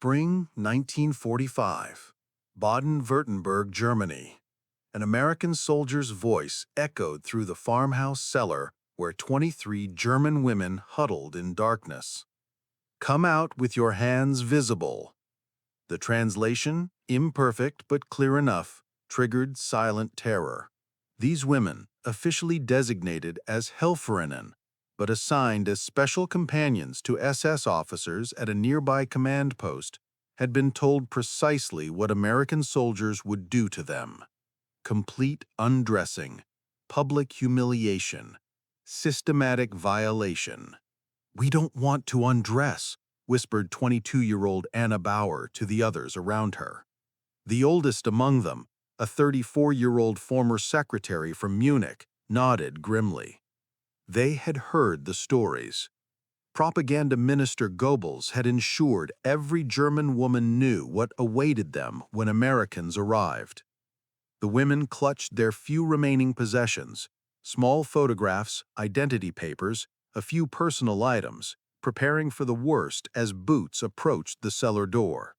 Spring 1945, Baden-Württemberg, Germany. An American soldier's voice echoed through the farmhouse cellar where 23 German women huddled in darkness. "Come out with your hands visible." The translation, imperfect but clear enough, triggered silent terror. These women, officially designated as Helferinnen, but assigned as special companions to SS officers at a nearby command post, had been told precisely what American soldiers would do to them. Complete undressing, public humiliation, systematic violation. "We don't want to undress," whispered 22-year-old Anna Bauer to the others around her. The oldest among them, a 34-year-old former secretary from Munich, nodded grimly. They had heard the stories. Propaganda Minister Goebbels had ensured every German woman knew what awaited them when Americans arrived. The women clutched their few remaining possessions, small photographs, identity papers, a few personal items, preparing for the worst as boots approached the cellar door.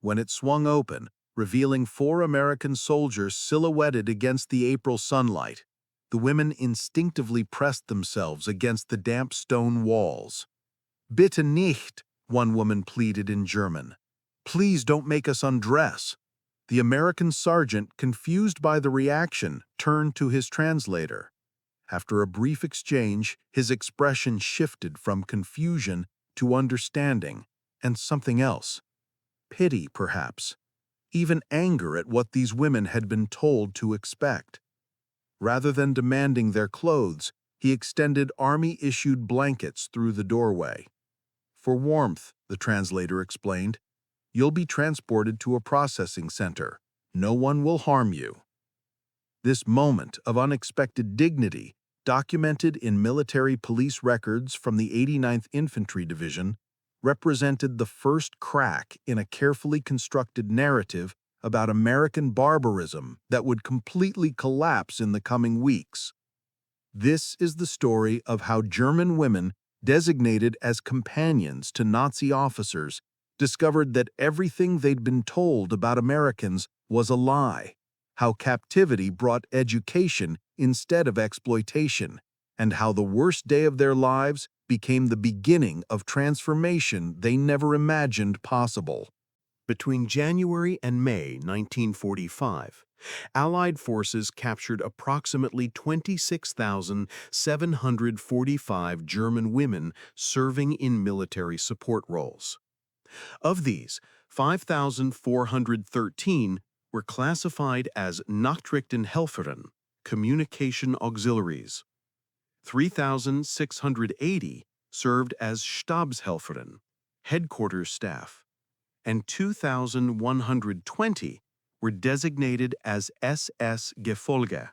When it swung open, revealing 4 American soldiers silhouetted against the April sunlight, the women instinctively pressed themselves against the damp stone walls. "Bitte nicht," one woman pleaded in German. "Please don't make us undress." The American sergeant, confused by the reaction, turned to his translator. After a brief exchange, his expression shifted from confusion to understanding and something else. Pity, perhaps. Even anger at what these women had been told to expect. Rather than demanding their clothes, he extended army-issued blankets through the doorway. "For warmth," the translator explained. "You'll be transported to a processing center. No one will harm you." This moment of unexpected dignity, documented in military police records from the 89th Infantry Division, represented the first crack in a carefully constructed narrative about American barbarism that would completely collapse in the coming weeks. This is the story of how German women, designated as companions to Nazi officers, discovered that everything they'd been told about Americans was a lie, how captivity brought education instead of exploitation, and how the worst day of their lives became the beginning of transformation they never imagined possible. Between January and May 1945, Allied forces captured approximately 26,745 German women serving in military support roles. Of these, 5,413 were classified as Nachrichtenhelferinnen, communication auxiliaries. 3,680 served as Stabshelferinnen, headquarters staff, and 2,120 were designated as SS Gefolge,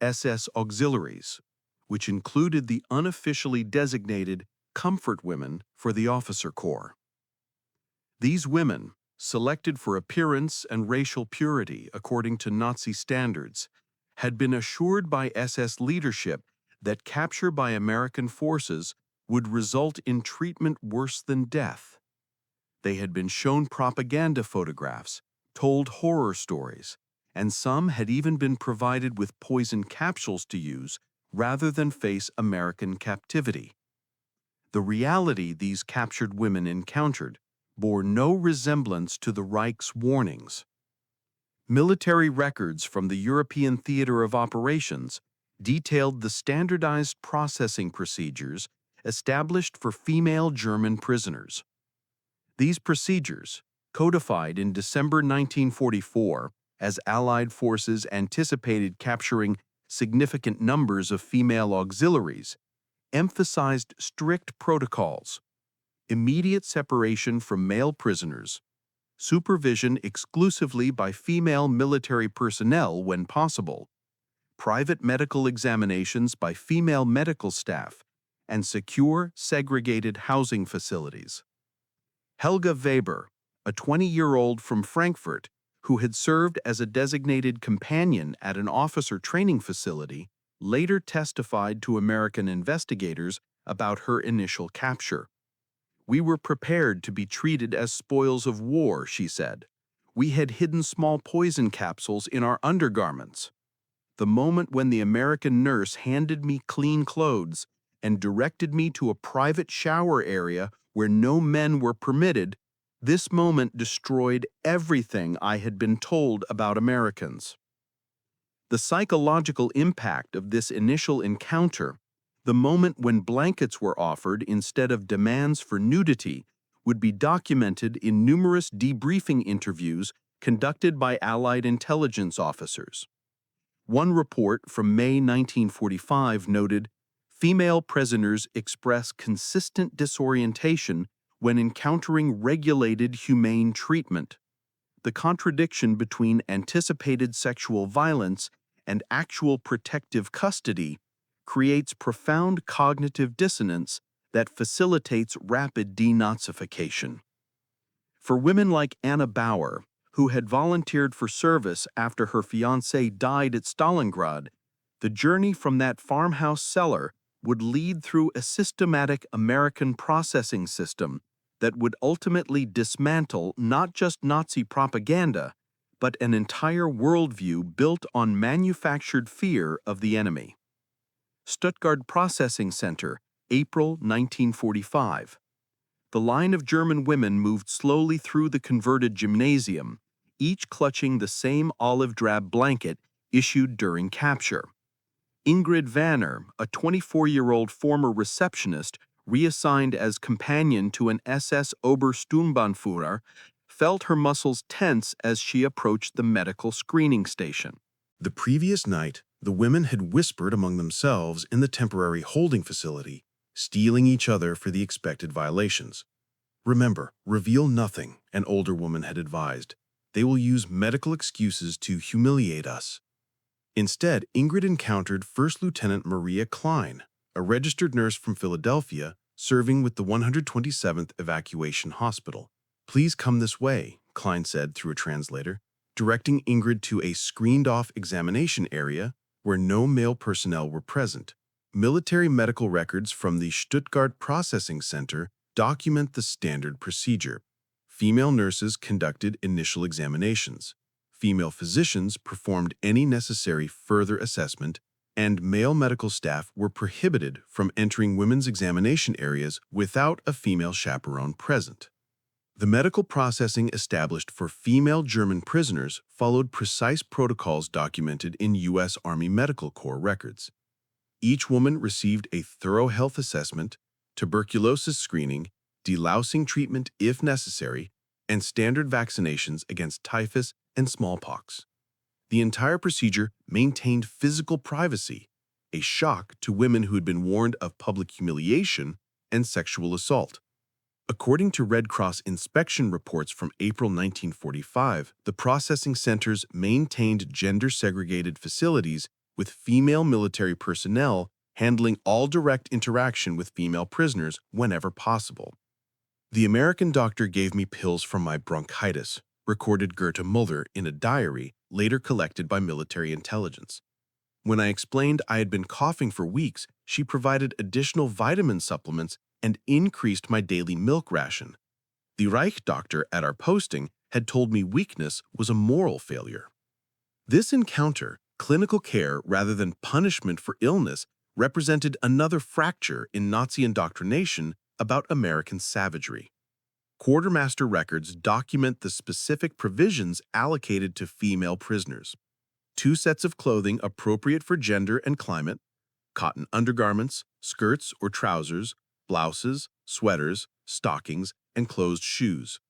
SS auxiliaries, which included the unofficially designated comfort women for the officer corps. These women, selected for appearance and racial purity according to Nazi standards, had been assured by SS leadership that capture by American forces would result in treatment worse than death. They had been shown propaganda photographs, told horror stories, and some had even been provided with poison capsules to use rather than face American captivity. The reality these captured women encountered bore no resemblance to the Reich's warnings. Military records from the European theater of operations detailed the standardized processing procedures established for female German prisoners. These procedures, codified in December 1944 as Allied forces anticipated capturing significant numbers of female auxiliaries, emphasized strict protocols, immediate separation from male prisoners, supervision exclusively by female military personnel when possible, private medical examinations by female medical staff, and secure, segregated housing facilities. Helga Weber, a 20-year-old from Frankfurt who had served as a designated companion at an officer training facility, later testified to American investigators about her initial capture. We were prepared to be treated as spoils of war, she said. We had hidden small poison capsules in our undergarments. The moment when the American nurse handed me clean clothes and directed me to a private shower area where no men were permitted, this moment destroyed everything I had been told about Americans. The psychological impact of this initial encounter, the moment when blankets were offered instead of demands for nudity, would be documented in numerous debriefing interviews conducted by Allied intelligence officers. One report from May 1945 noted, "Female prisoners express consistent disorientation when encountering regulated humane treatment. The contradiction between anticipated sexual violence and actual protective custody creates profound cognitive dissonance that facilitates rapid denazification." For women like Anna Bauer, who had volunteered for service after her fiancé died at Stalingrad, the journey from that farmhouse cellar would lead through a systematic American processing system that would ultimately dismantle not just Nazi propaganda, but an entire worldview built on manufactured fear of the enemy. Stuttgart Processing Center, April 1945. The line of German women moved slowly through the converted gymnasium, each clutching the same olive-drab blanket issued during capture. Ingrid Vanner, a 24-year-old former receptionist reassigned as companion to an SS Obersturmbannführer, felt her muscles tense as she approached the medical screening station. The previous night, the women had whispered among themselves in the temporary holding facility, steeling each other for the expected violations. "Remember, reveal nothing," an older woman had advised. "They will use medical excuses to humiliate us." Instead, Ingrid encountered First Lieutenant Maria Klein, a registered nurse from Philadelphia, serving with the 127th Evacuation Hospital. "Please come this way," Klein said through a translator, directing Ingrid to a screened-off examination area where no male personnel were present. Military medical records from the Stuttgart Processing Center document the standard procedure. Female nurses conducted initial examinations. Female physicians performed any necessary further assessment, and male medical staff were prohibited from entering women's examination areas without a female chaperone present. The medical processing established for female German prisoners followed precise protocols documented in U.S. Army Medical Corps records. Each woman received a thorough health assessment, tuberculosis screening, delousing treatment if necessary, and standard vaccinations against typhus and smallpox. The entire procedure maintained physical privacy, a shock to women who had been warned of public humiliation and sexual assault. According to Red Cross inspection reports from April 1945, the processing centers maintained gender-segregated facilities with female military personnel handling all direct interaction with female prisoners whenever possible. "The American doctor gave me pills from my bronchitis," recorded Goethe Muller in a diary later collected by military intelligence. "When I explained I had been coughing for weeks, she provided additional vitamin supplements and increased my daily milk ration. The Reich doctor at our posting had told me weakness was a moral failure." This encounter, clinical care rather than punishment for illness, represented another fracture in Nazi indoctrination about American savagery. Quartermaster records document the specific provisions allocated to female prisoners. 2 sets of clothing appropriate for gender and climate, cotton undergarments, skirts or trousers, blouses, sweaters, stockings, and closed shoes.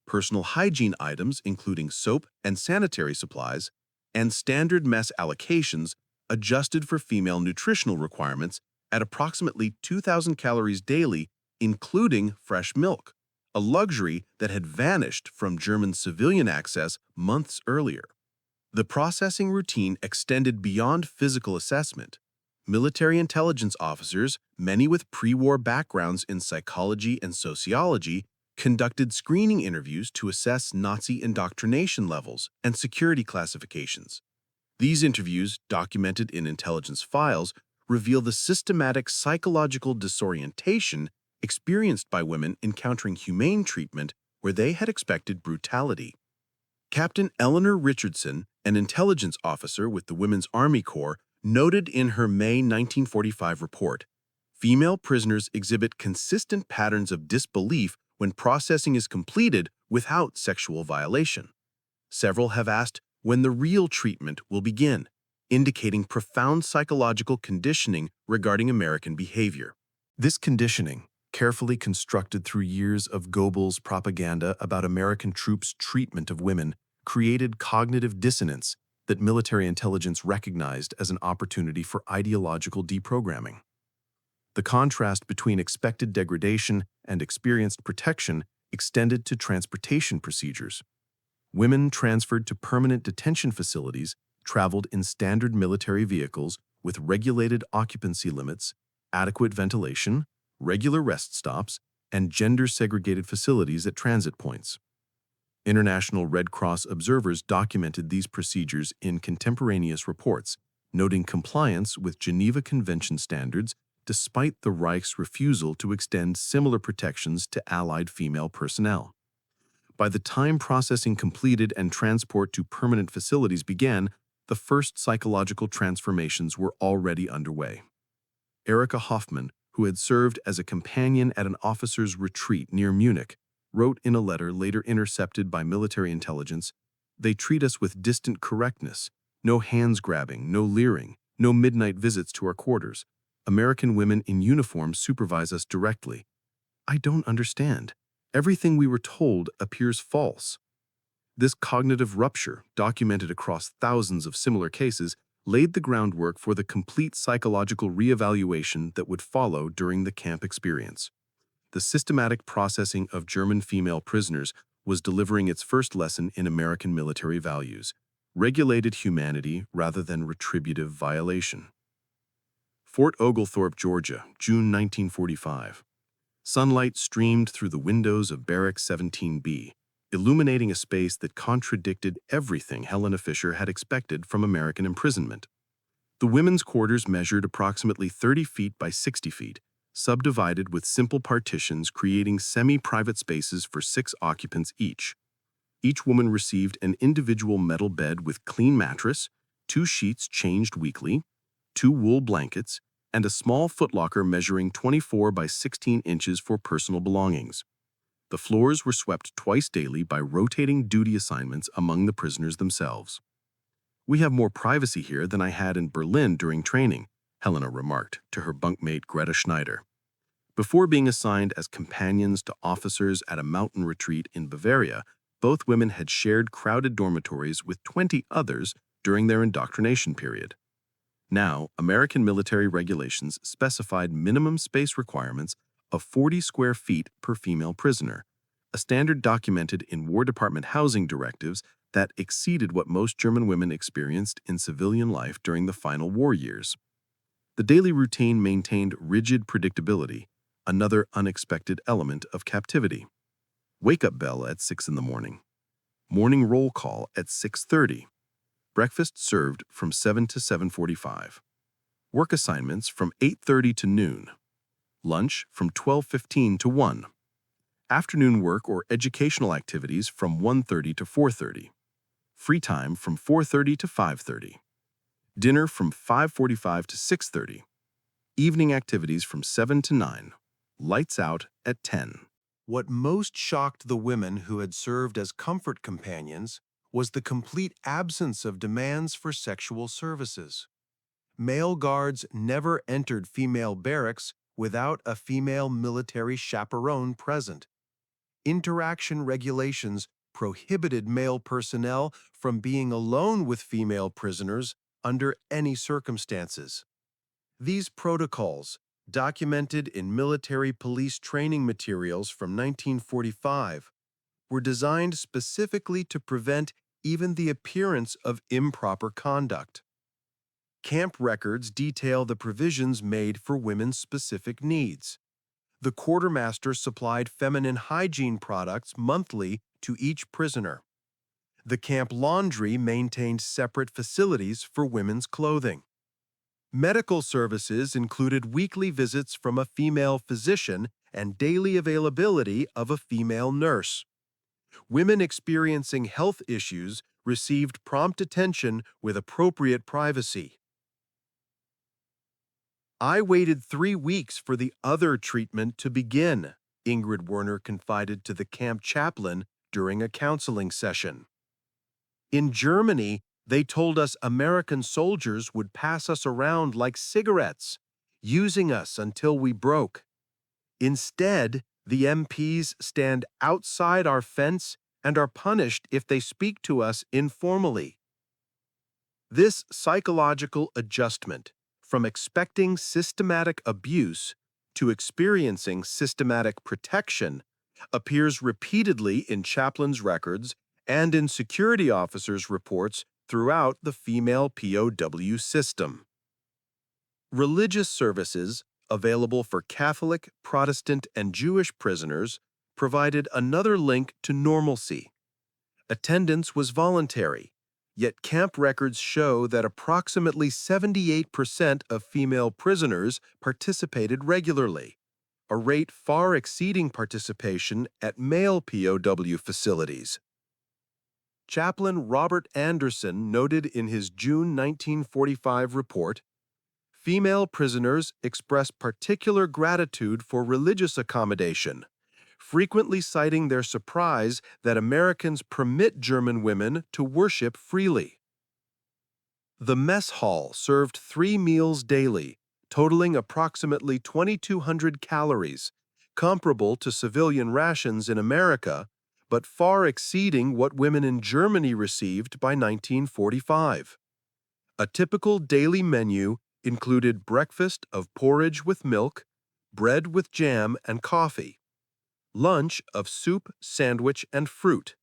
Personal hygiene items including soap and sanitary supplies, and standard mess allocations adjusted for female nutritional requirements at approximately 2,000 calories daily, including fresh milk, a luxury that had vanished from German civilian access months earlier. The processing routine extended beyond physical assessment. Military intelligence officers, many with pre-war backgrounds in psychology and sociology, conducted screening interviews to assess Nazi indoctrination levels and security classifications. These interviews, documented in intelligence files, reveal the systematic psychological disorientation experienced by women encountering humane treatment where they had expected brutality. Captain Eleanor Richardson, an intelligence officer with the Women's Army Corps, noted in her May 1945 report, "Female prisoners exhibit consistent patterns of disbelief when processing is completed without sexual violation. Several have asked when the real treatment will begin, indicating profound psychological conditioning regarding American behavior." This conditioning, carefully constructed through years of Goebbels' propaganda about American troops' treatment of women, created cognitive dissonance that military intelligence recognized as an opportunity for ideological deprogramming. The contrast between expected degradation and experienced protection extended to transportation procedures. Women transferred to permanent detention facilities traveled in standard military vehicles with regulated occupancy limits, adequate ventilation, regular rest stops, and gender-segregated facilities at transit points. International Red Cross observers documented these procedures in contemporaneous reports, noting compliance with Geneva Convention standards despite the Reich's refusal to extend similar protections to Allied female personnel. By the time processing completed and transport to permanent facilities began, the first psychological transformations were already underway. Erika Hoffman, who had served as a companion at an officer's retreat near Munich, wrote in a letter later intercepted by military intelligence, "They treat us with distant correctness, no hands-grabbing, no leering, no midnight visits to our quarters. American women in uniform supervise us directly. I don't understand. Everything we were told appears false." This cognitive rupture, documented across thousands of similar cases, laid the groundwork for the complete psychological reevaluation that would follow during the camp experience. The systematic processing of German female prisoners was delivering its first lesson in American military values: regulated humanity rather than retributive violation. Fort Oglethorpe, Georgia, June 1945. Sunlight streamed through the windows of Barracks 17B, illuminating a space that contradicted everything Helena Fisher had expected from American imprisonment. The women's quarters measured approximately 30 feet by 60 feet, subdivided with simple partitions creating semi-private spaces for 6 occupants each. Each woman received an individual metal bed with clean mattress, 2 sheets changed weekly, 2 wool blankets, and a small footlocker measuring 24 by 16 inches for personal belongings. The floors were swept twice daily by rotating duty assignments among the prisoners themselves. "We have more privacy here than I had in Berlin during training," Helena remarked to her bunkmate Greta Schneider. Before being assigned as companions to officers at a mountain retreat in Bavaria, both women had shared crowded dormitories with 20 others during their indoctrination period. Now, American military regulations specified minimum space requirements of 40 square feet per female prisoner, a standard documented in War Department housing directives that exceeded what most German women experienced in civilian life during the final war years. The daily routine maintained rigid predictability, another unexpected element of captivity. Wake-up bell at 6 in the morning. Morning roll call at 6:30. Breakfast served from 7 to 7:45. Work assignments from 8:30 to noon. Lunch from 12:15 to 1. Afternoon work or educational activities from 1:30 to 4:30. Free time from 4:30 to 5:30. Dinner from 5:45 to 6:30. Evening activities from 7 to 9. Lights out at 10. What most shocked the women who had served as comfort companions was the complete absence of demands for sexual services. Male guards never entered female barracks without a female military chaperone present. Interaction regulations prohibited male personnel from being alone with female prisoners under any circumstances. These protocols, documented in military police training materials from 1945, were designed specifically to prevent even the appearance of improper conduct. Camp records detail the provisions made for women's specific needs. The quartermaster supplied feminine hygiene products monthly to each prisoner. The camp laundry maintained separate facilities for women's clothing. Medical services included weekly visits from a female physician and daily availability of a female nurse. Women experiencing health issues received prompt attention with appropriate privacy. I waited 3 weeks for the other treatment to begin, Ingrid Werner confided to the camp chaplain during a counseling session. In Germany, they told us American soldiers would pass us around like cigarettes, using us until we broke. Instead, the MPs stand outside our fence and are punished if they speak to us informally. This psychological adjustment, from expecting systematic abuse to experiencing systematic protection, appears repeatedly in chaplains' records and in security officers' reports throughout the female POW system. Religious services, available for Catholic, Protestant, and Jewish prisoners, provided another link to normalcy. Attendance was voluntary, yet camp records show that approximately 78% of female prisoners participated regularly, a rate far exceeding participation at male POW facilities. Chaplain Robert Anderson noted in his June 1945 report, "Female prisoners express particular gratitude for religious accommodation, frequently citing their surprise that Americans permit German women to worship freely." The mess hall served 3 meals daily, totaling approximately 2,200 calories, comparable to civilian rations in America, but far exceeding what women in Germany received by 1945. A typical daily menu included breakfast of porridge with milk, bread with jam and coffee, lunch of soup, sandwich, and fruit,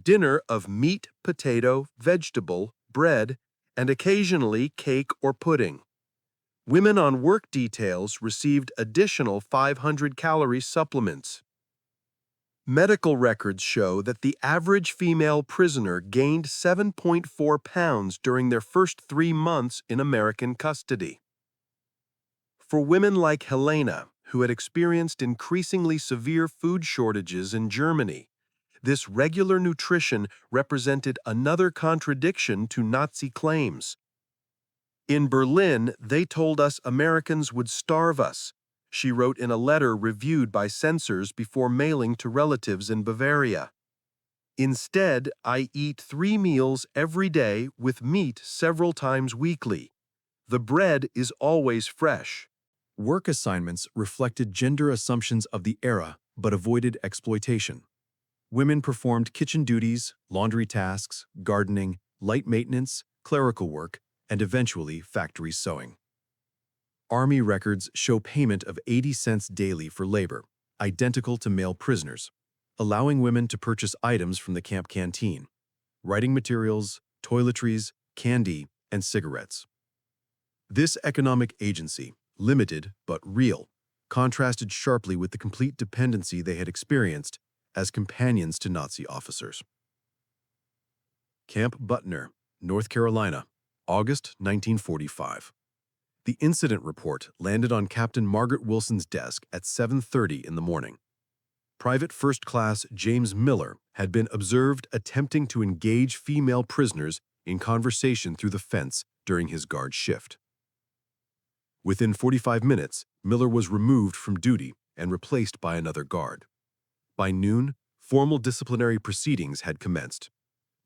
dinner of meat, potato, vegetable, bread, and occasionally cake or pudding. Women on work details received additional 500-calorie supplements. Medical records show that the average female prisoner gained 7.4 pounds during their first 3 months in American custody. For women like Helena, who had experienced increasingly severe food shortages in Germany, this regular nutrition represented another contradiction to Nazi claims. In Berlin, they told us Americans would starve us, she wrote in a letter reviewed by censors before mailing to relatives in Bavaria. "Instead, I eat 3 meals every day with meat several times weekly. The bread is always fresh." Work assignments reflected gender assumptions of the era but avoided exploitation. Women performed kitchen duties, laundry tasks, gardening, light maintenance, clerical work, and eventually factory sewing. Army records show payment of 80 cents daily for labor, identical to male prisoners, allowing women to purchase items from the camp canteen: writing materials, toiletries, candy, and cigarettes. This economic agency, limited but real, contrasted sharply with the complete dependency they had experienced as companions to Nazi officers. Camp Butner, North Carolina, August 1945. The incident report landed on Captain Margaret Wilson's desk at 7:30 in the morning. Private First Class James Miller had been observed attempting to engage female prisoners in conversation through the fence during his guard shift. Within 45 minutes, Miller was removed from duty and replaced by another guard. By noon, formal disciplinary proceedings had commenced.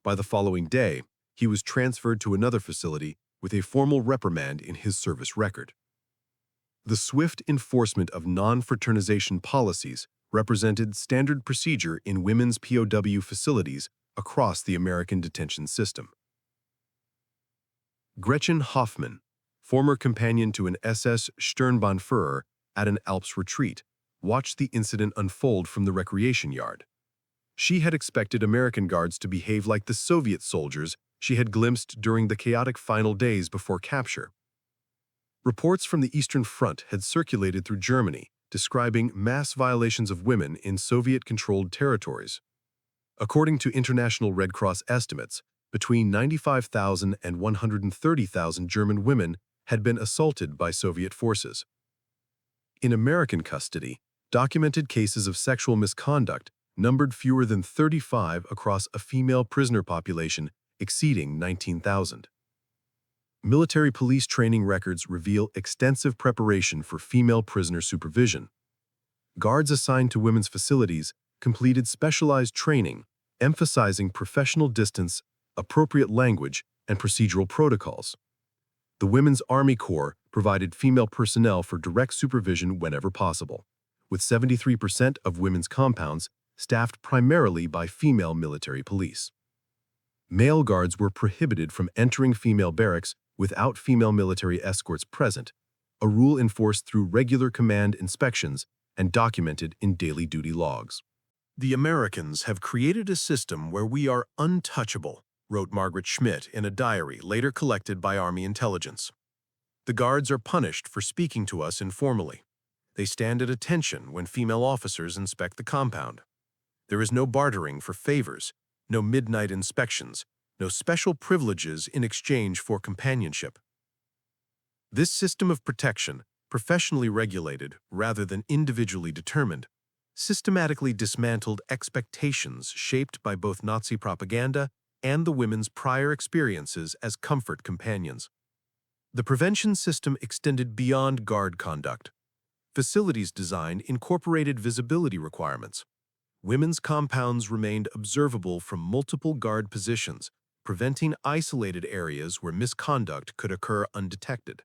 By the following day, he was transferred to another facility with a formal reprimand in his service record. The swift enforcement of non-fraternization policies represented standard procedure in women's POW facilities across the American detention system. Gretchen Hoffmann, former companion to an SS Sturmbannführer at an Alps retreat, watched the incident unfold from the recreation yard. She had expected American guards to behave like the Soviet soldiers she had glimpsed during the chaotic final days before capture. Reports from the Eastern Front had circulated through Germany, describing mass violations of women in Soviet-controlled territories. According to International Red Cross estimates, between 95,000 and 130,000 German women had been assaulted by Soviet forces. In American custody, Documented cases of sexual misconduct numbered fewer than 35 across a female prisoner population exceeding 19,000. Military police training records reveal extensive preparation for female prisoner supervision. Guards assigned to women's facilities completed specialized training, emphasizing professional distance, appropriate language, and procedural protocols. The Women's Army Corps provided female personnel for direct supervision whenever possible, with 73% of women's compounds staffed primarily by female military police. Male guards were prohibited from entering female barracks without female military escorts present, a rule enforced through regular command inspections and documented in daily duty logs. The Americans have created a system where we are untouchable, wrote Margaret Schmidt in a diary later collected by Army intelligence. The guards are punished for speaking to us informally. They stand at attention when female officers inspect the compound. There is no bartering for favors, no midnight inspections, no special privileges in exchange for companionship. This system of protection, professionally regulated rather than individually determined, systematically dismantled expectations shaped by both Nazi propaganda and the women's prior experiences as comfort companions. The prevention system extended beyond guard conduct. Facilities design incorporated visibility requirements. Women's compounds remained observable from multiple guard positions, preventing isolated areas where misconduct could occur undetected.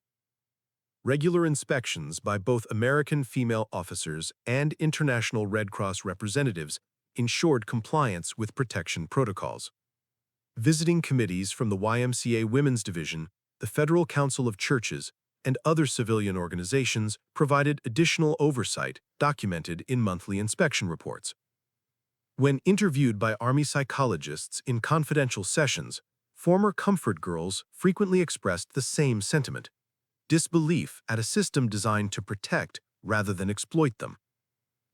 Regular inspections by both American female officers and International Red Cross representatives ensured compliance with protection protocols. Visiting committees from the YMCA Women's Division, the Federal Council of Churches, and other civilian organizations provided additional oversight documented in monthly inspection reports. When interviewed by Army psychologists in confidential sessions, former comfort girls frequently expressed the same sentiment: disbelief at a system designed to protect rather than exploit them.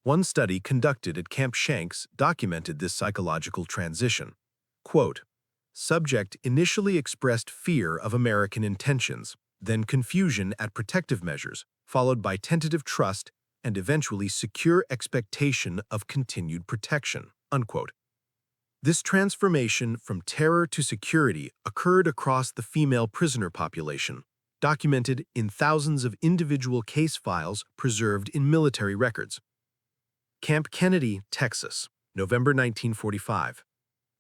One study conducted at Camp Shanks documented this psychological transition. Quote, "Subject initially expressed fear of American intentions, then confusion at protective measures, followed by tentative trust and eventually secure expectation of continued protection." Unquote. This transformation from terror to security occurred across the female prisoner population, documented in thousands of individual case files preserved in military records. Camp Kennedy, Texas, November 1945.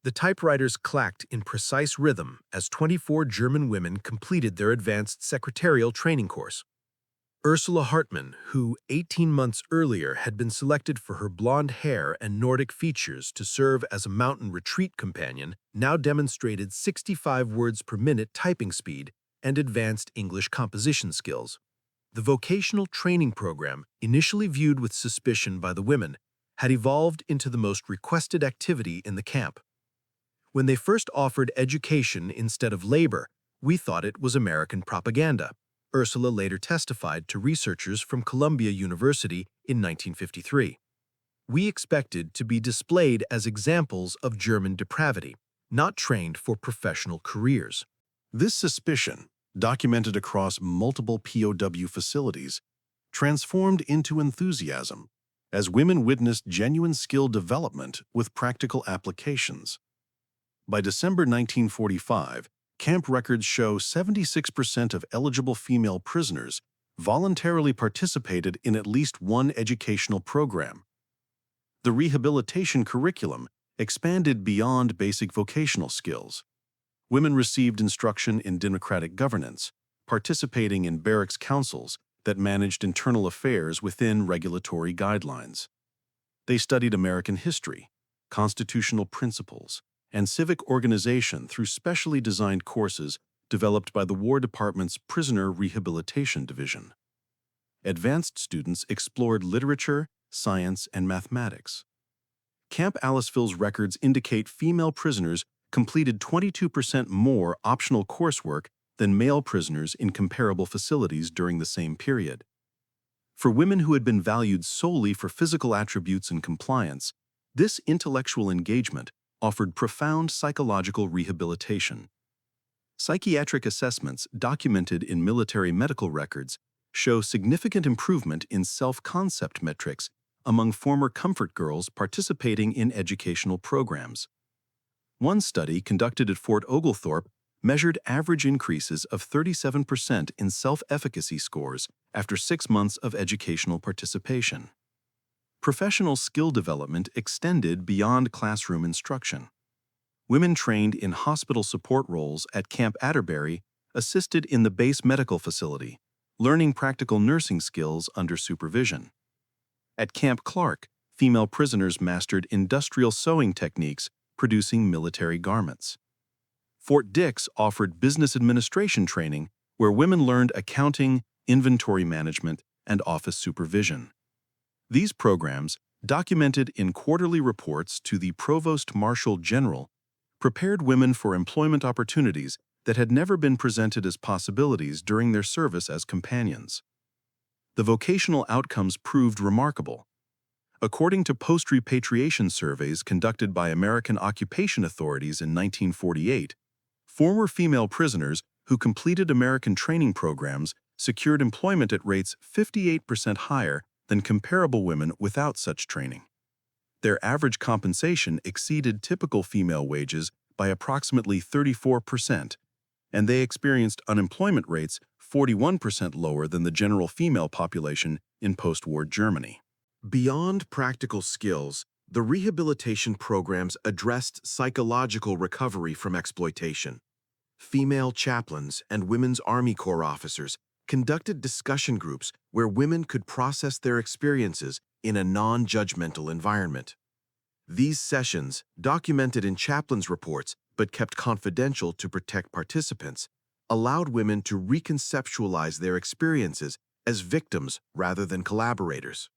The typewriters clacked in precise rhythm as 24 German women completed their advanced secretarial training course. Ursula Hartmann, who 18 months earlier had been selected for her blonde hair and Nordic features to serve as a mountain retreat companion, now demonstrated 65 words per minute typing speed and advanced English composition skills. The vocational training program, initially viewed with suspicion by the women, had evolved into the most requested activity in the camp. When they first offered education instead of labor, we thought it was American propaganda. Ursula later testified to researchers from Columbia University in 1953. We expected to be displayed as examples of German depravity, not trained for professional careers. This suspicion, documented across multiple POW facilities, transformed into enthusiasm as women witnessed genuine skill development with practical applications. By December 1945, camp records show 76% of eligible female prisoners voluntarily participated in at least one educational program. The rehabilitation curriculum expanded beyond basic vocational skills. Women received instruction in democratic governance, participating in barracks councils that managed internal affairs within regulatory guidelines. They studied American history, constitutional principles, and civic organization through specially designed courses developed by the War Department's Prisoner Rehabilitation Division. Advanced students explored literature, science, and mathematics. Camp Aliceville's records indicate female prisoners completed 22% more optional coursework than male prisoners in comparable facilities during the same period. For women who had been valued solely for physical attributes and compliance, this intellectual engagement offered profound psychological rehabilitation. Psychiatric assessments documented in military medical records show significant improvement in self-concept metrics among former comfort girls participating in educational programs. One study conducted at Fort Oglethorpe measured average increases of 37% in self-efficacy scores after 6 months of educational participation. Professional skill development extended beyond classroom instruction. Women trained in hospital support roles at Camp Atterbury assisted in the base medical facility, learning practical nursing skills under supervision. At Camp Clark, female prisoners mastered industrial sewing techniques, producing military garments. Fort Dix offered business administration training, where women learned accounting, inventory management, and office supervision. These programs, documented in quarterly reports to the Provost Marshal General, prepared women for employment opportunities that had never been presented as possibilities during their service as companions. The vocational outcomes proved remarkable. According to post-repatriation surveys conducted by American occupation authorities in 1948, former female prisoners who completed American training programs secured employment at rates 58% higher than comparable women without such training. Their average compensation exceeded typical female wages by approximately 34%, and they experienced unemployment rates 41% lower than the general female population in post-war Germany. Beyond practical skills, the rehabilitation programs addressed psychological recovery from exploitation. Female chaplains and Women's Army Corps officers conducted discussion groups where women could process their experiences in a non-judgmental environment. These sessions, documented in chaplains' reports but kept confidential to protect participants, allowed women to reconceptualize their experiences as victims rather than collaborators.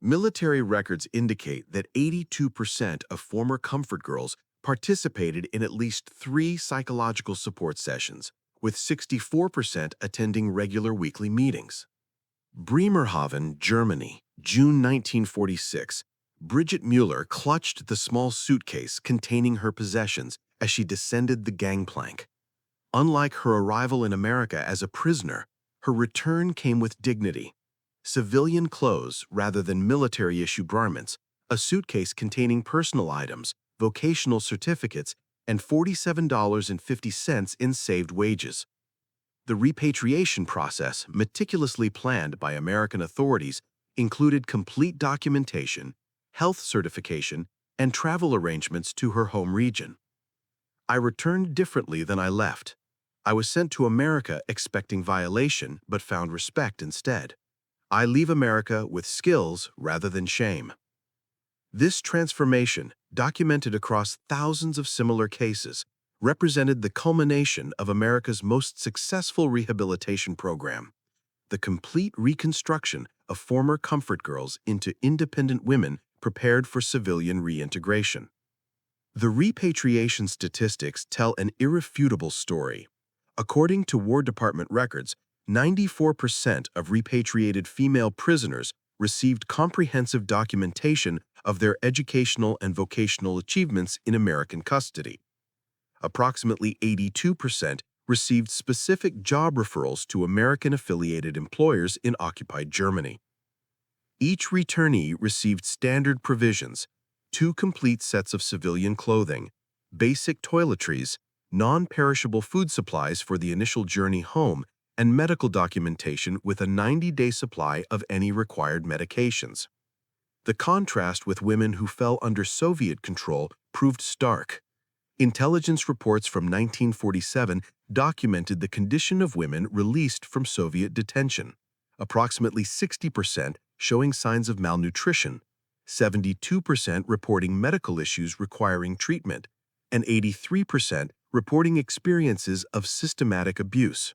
Military records indicate that 82% of former comfort girls participated in at least 3 psychological support sessions, with 64% attending regular weekly meetings. Bremerhaven, Germany, June 1946. Bridget Mueller clutched the small suitcase containing her possessions as she descended the gangplank. Unlike her arrival in America as a prisoner, her return came with dignity. Civilian clothes rather than military-issue garments, a suitcase containing personal items, vocational certificates, and $47.50 in saved wages. The repatriation process, meticulously planned by American authorities, included complete documentation, health certification, and travel arrangements to her home region. I returned differently than I left. I was sent to America expecting violation but found respect instead. I leave America with skills rather than shame. This transformation, documented across thousands of similar cases, represented the culmination of America's most successful rehabilitation program, the complete reconstruction of former comfort girls into independent women prepared for civilian reintegration. The repatriation statistics tell an irrefutable story. According to War Department records, 94% of repatriated female prisoners received comprehensive documentation of their educational and vocational achievements in American custody. Approximately 82% received specific job referrals to American-affiliated employers in occupied Germany. Each returnee received standard provisions, 2 complete sets of civilian clothing, basic toiletries, non-perishable food supplies for the initial journey home, and medical documentation with a 90-day supply of any required medications. The contrast with women who fell under Soviet control proved stark. Intelligence reports from 1947 documented the condition of women released from Soviet detention, approximately 60% showing signs of malnutrition, 72% reporting medical issues requiring treatment, and 83% reporting experiences of systematic abuse.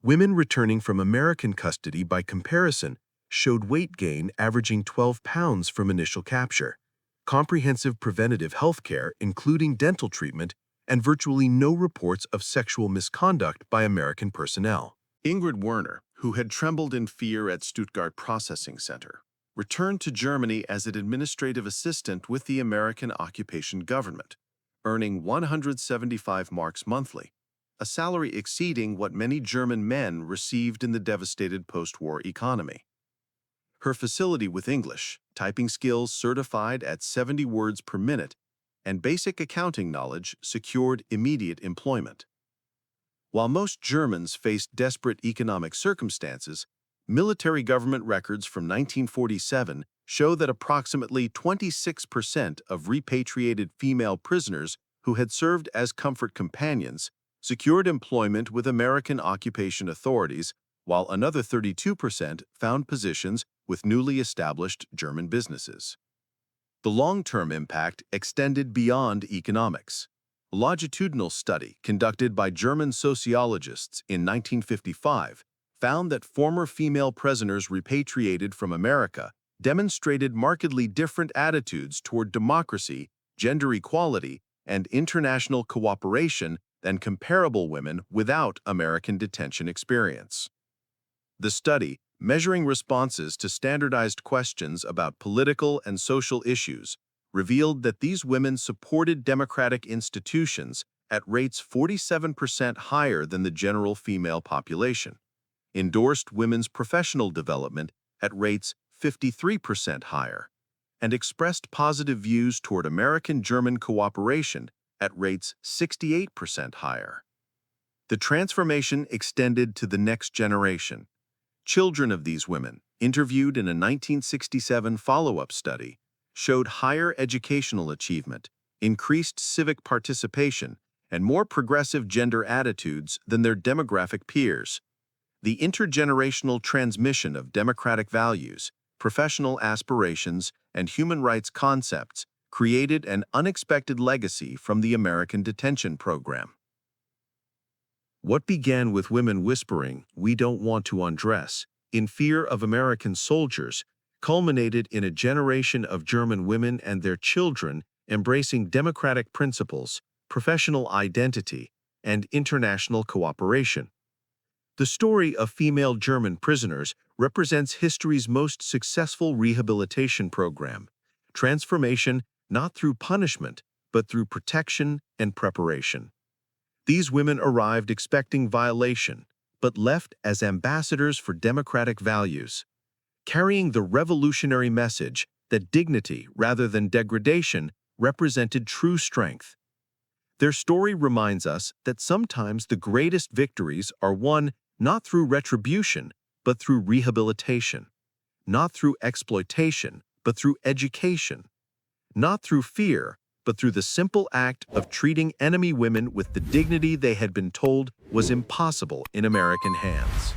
Women returning from American custody, by comparison, showed weight gain averaging 12 pounds from initial capture, comprehensive preventative health care, including dental treatment, and virtually no reports of sexual misconduct by American personnel. Ingrid Werner, who had trembled in fear at Stuttgart Processing Center, returned to Germany as an administrative assistant with the American occupation government, earning 175 marks monthly, a salary exceeding what many German men received in the devastated post-war economy. Her facility with English, typing skills certified at 70 words per minute, and basic accounting knowledge secured immediate employment. While most Germans faced desperate economic circumstances, military government records from 1947 show that approximately 26% of repatriated female prisoners who had served as comfort companions secured employment with American occupation authorities, while another 32% found positions with newly established German businesses. The long-term impact extended beyond economics. A longitudinal study conducted by German sociologists in 1955 found that former female prisoners repatriated from America demonstrated markedly different attitudes toward democracy, gender equality, and international cooperation than comparable women without American detention experience. The study, measuring responses to standardized questions about political and social issues, revealed that these women supported democratic institutions at rates 47% higher than the general female population, endorsed women's professional development at rates 53% higher, and expressed positive views toward American-German cooperation at rates 68% higher. The transformation extended to the next generation. Children of these women, interviewed in a 1967 follow-up study, showed higher educational achievement, increased civic participation, and more progressive gender attitudes than their demographic peers. The intergenerational transmission of democratic values, professional aspirations, and human rights concepts created an unexpected legacy from the American detention program. What began with women whispering, "We don't want to undress," in fear of American soldiers, culminated in a generation of German women and their children embracing democratic principles, professional identity, and international cooperation. The story of female German prisoners represents history's most successful rehabilitation program, transformation not through punishment, but through protection and preparation. These women arrived expecting violation, but left as ambassadors for democratic values, carrying the revolutionary message that dignity rather than degradation represented true strength. Their story reminds us that sometimes the greatest victories are won not through retribution, but through rehabilitation, not through exploitation, but through education, not through fear, but through the simple act of treating enemy women with the dignity they had been told was impossible in American hands.